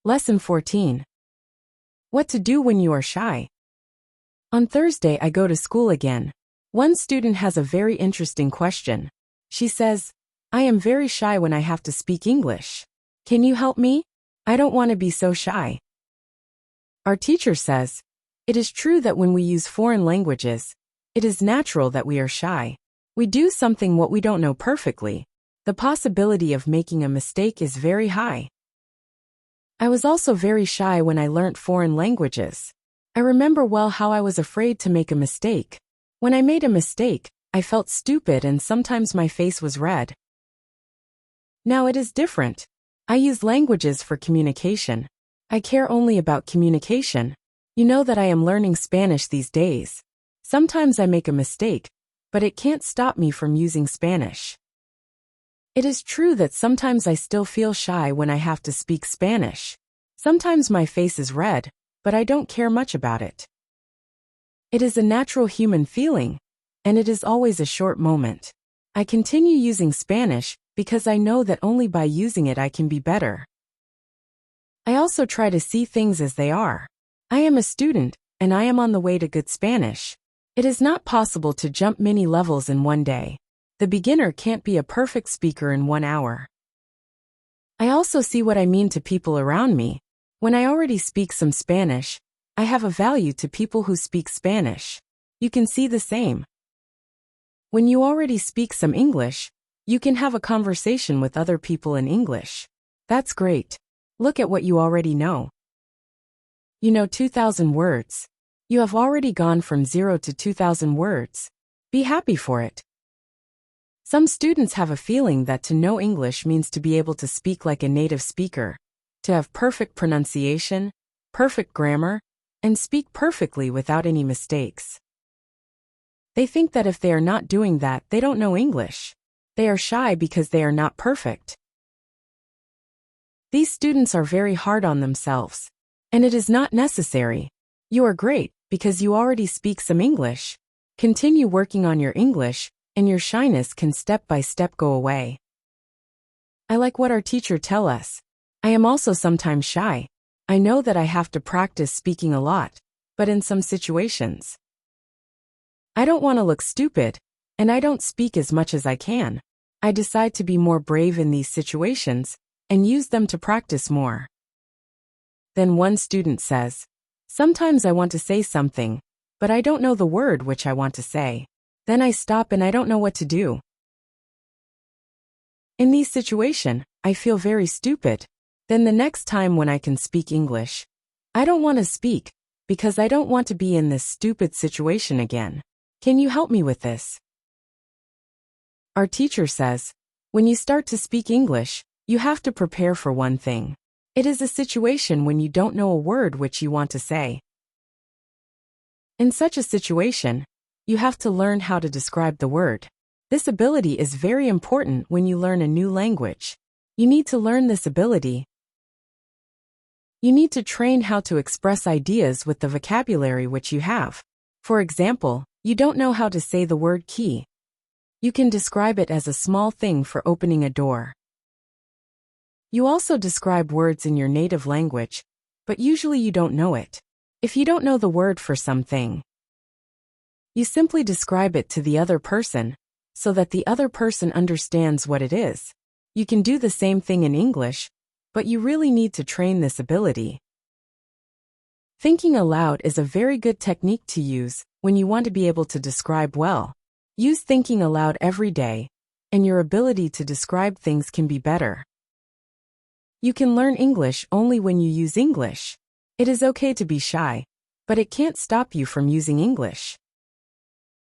Lesson 14. What to do when you are shy. On Thursday, I go to school again. One student has a very interesting question. She says, I am very shy when I have to speak English. Can you help me? I don't want to be so shy. Our teacher says, it is true that when we use foreign languages, it is natural that we are shy. We do something what we don't know perfectly. The possibility of making a mistake is very high. I was also very shy when I learnt foreign languages. I remember well how I was afraid to make a mistake. When I made a mistake, I felt stupid and sometimes my face was red. Now it is different. I use languages for communication. I care only about communication. You know that I am learning Spanish these days. Sometimes I make a mistake, but it can't stop me from using Spanish. It is true that sometimes I still feel shy when I have to speak Spanish. Sometimes my face is red, but I don't care much about it. It is a natural human feeling, and it is always a short moment. I continue using Spanish because I know that only by using it I can be better. I also try to see things as they are. I am a student, and I am on the way to good Spanish. It is not possible to jump many levels in one day. The beginner can't be a perfect speaker in 1 hour. I also see what I mean to people around me. When I already speak some Spanish, I have a value to people who speak Spanish. You can see the same. When you already speak some English, you can have a conversation with other people in English. That's great. Look at what you already know. You know 2,000 words. You have already gone from 0 to 2,000 words. Be happy for it. Some students have a feeling that to know English means to be able to speak like a native speaker, to have perfect pronunciation, perfect grammar, and speak perfectly without any mistakes. They think that if they are not doing that, they don't know English. They are shy because they are not perfect. These students are very hard on themselves, and it is not necessary. You are great because you already speak some English. Continue working on your English, and your shyness can step by step go away. I like what our teacher tell us. I am also sometimes shy. I know that I have to practice speaking a lot, but in some situations, I don't want to look stupid, and I don't speak as much as I can. I decide to be more brave in these situations, and use them to practice more. Then one student says, sometimes I want to say something, but I don't know the word which I want to say. Then I stop and I don't know what to do. In these situations, I feel very stupid. Then the next time when I can speak English, I don't want to speak, because I don't want to be in this stupid situation again. Can you help me with this? Our teacher says, when you start to speak English, you have to prepare for one thing. It is a situation when you don't know a word which you want to say. In such a situation, you have to learn how to describe the word. This ability is very important when you learn a new language. You need to learn this ability. You need to train how to express ideas with the vocabulary which you have. For example, you don't know how to say the word key. You can describe it as a small thing for opening a door. You also describe words in your native language, but usually you don't know it. If you don't know the word for something, you simply describe it to the other person, so that the other person understands what it is. You can do the same thing in English, but you really need to train this ability. Thinking aloud is a very good technique to use when you want to be able to describe well. Use thinking aloud every day, and your ability to describe things can be better. You can learn English only when you use English. It is okay to be shy, but it can't stop you from using English.